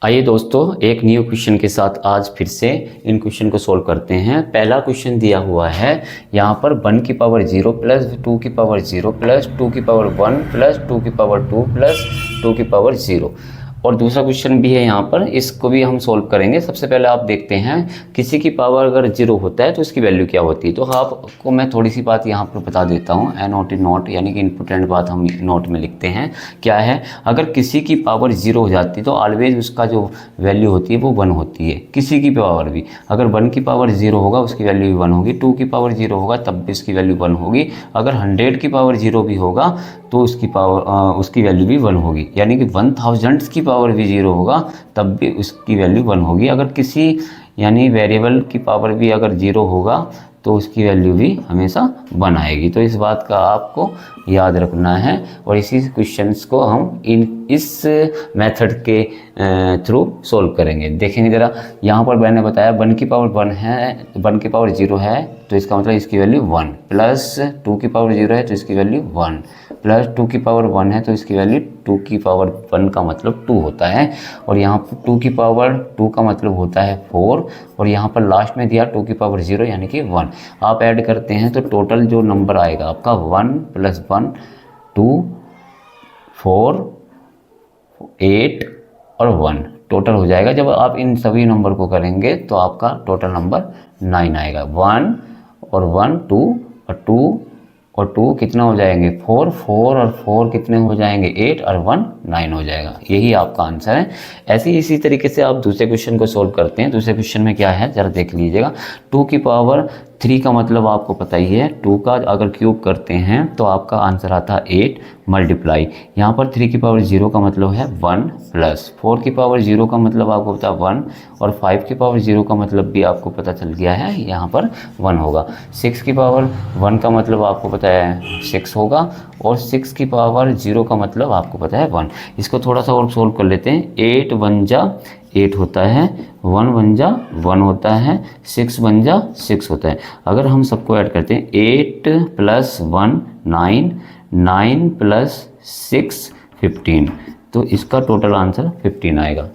आइए दोस्तों, एक न्यू क्वेश्चन के साथ आज फिर से इन क्वेश्चन को सॉल्व करते हैं। पहला क्वेश्चन दिया हुआ है यहाँ पर 1 की पावर 0 प्लस 2 की पावर 0 प्लस 2 की पावर 1 प्लस 2 की पावर 2 प्लस 2 की पावर 0। और दूसरा क्वेश्चन भी है यहाँ पर, इसको भी हम सॉल्व करेंगे। सबसे पहले आप देखते हैं किसी की पावर अगर 0 होता है तो उसकी वैल्यू क्या होती है। तो आपको मैं थोड़ी सी बात यहाँ पर बता देता हूँ। ए नोट इन नोट, यानी कि इंपॉर्टेंट बात हम नोट में लिखते हैं। क्या है, अगर किसी की पावर 0 हो जाती है तो ऑलवेज उसका जो वैल्यू होती है वो 1 होती है। किसी की पावर भी, अगर 1 की पावर 0 होगा उसकी वैल्यू भी 1 होगी, 2 की पावर 0 होगा तब भी उसकी वैल्यू 1 होगी, अगर 100 की पावर 0 भी होगा तो उसकी वैल्यू भी 1 होगी, यानी कि 1000 की पावर भी 0 होगा तब भी उसकी वैल्यू 1 होगी। अगर किसी यानी वेरिएबल की पावर भी अगर 0 होगा तो उसकी वैल्यू भी हमेशा 1 आएगी। तो इस बात का आपको याद रखना है और इसी क्वेश्चंस को हम इस मेथड के थ्रू सॉल्व करेंगे। देखेंगे ज़रा, यहाँ पर मैंने बताया 1 की पावर 1 है, 1 की पावर 0 है तो इसका मतलब इसकी वैल्यू 1, प्लस 2 की पावर 0 है तो इसकी वैल्यू 1, प्लस 2 की पावर 1 है तो इसकी वैल्यू 2 की पावर 1 का मतलब 2 होता है। और यहाँ पर 2 की पावर 2 का मतलब होता है 4, और यहाँ पर लास्ट में दिया 2 की पावर 0 यानी कि 1। आप ऐड करते हैं तो टोटल जो नंबर आएगा आपका 1 + 1 2 4 8 और 1 टोटल हो जाएगा। जब आप इन सभी नंबर को करेंगे तो आपका टोटल नंबर 9 आएगा। 1 और 1 2 और 2 और 2 कितना हो जाएंगे 4, 4 और 4 कितने हो जाएंगे 8 और 1 9 हो जाएगा। यही आपका आंसर है। ऐसे ही इसी तरीके से आप दूसरे क्वेश्चन को सॉल्व करते हैं। दूसरे क्वेश्चन में क्या है जरा देख लीजिएगा। 2 की पावर 3 का मतलब आपको पता ही है, 2 का अगर क्यूब करते हैं तो आपका आंसर आता है 8 मल्टीप्लाई। यहाँ पर 3 की पावर 0 का मतलब है 1, प्लस 4 की पावर 0 का मतलब आपको पता है 1, और 5 की पावर 0 का मतलब भी आपको पता चल गया है, यहाँ पर 1 होगा। 6 की पावर 1 का मतलब आपको पता है 6 होगा, और 6 की पावर 0 का मतलब आपको पता है 1। इसको थोड़ा सा और सोल्व कर लेते हैं। 8 1 जा 8 होता है, 1 1 जा 1 होता है, 6 1 जा 6 होता है। अगर हम सबको ऐड करते हैं 8 + 1 9, 9 + 6 15, तो इसका टोटल आंसर 15 आएगा।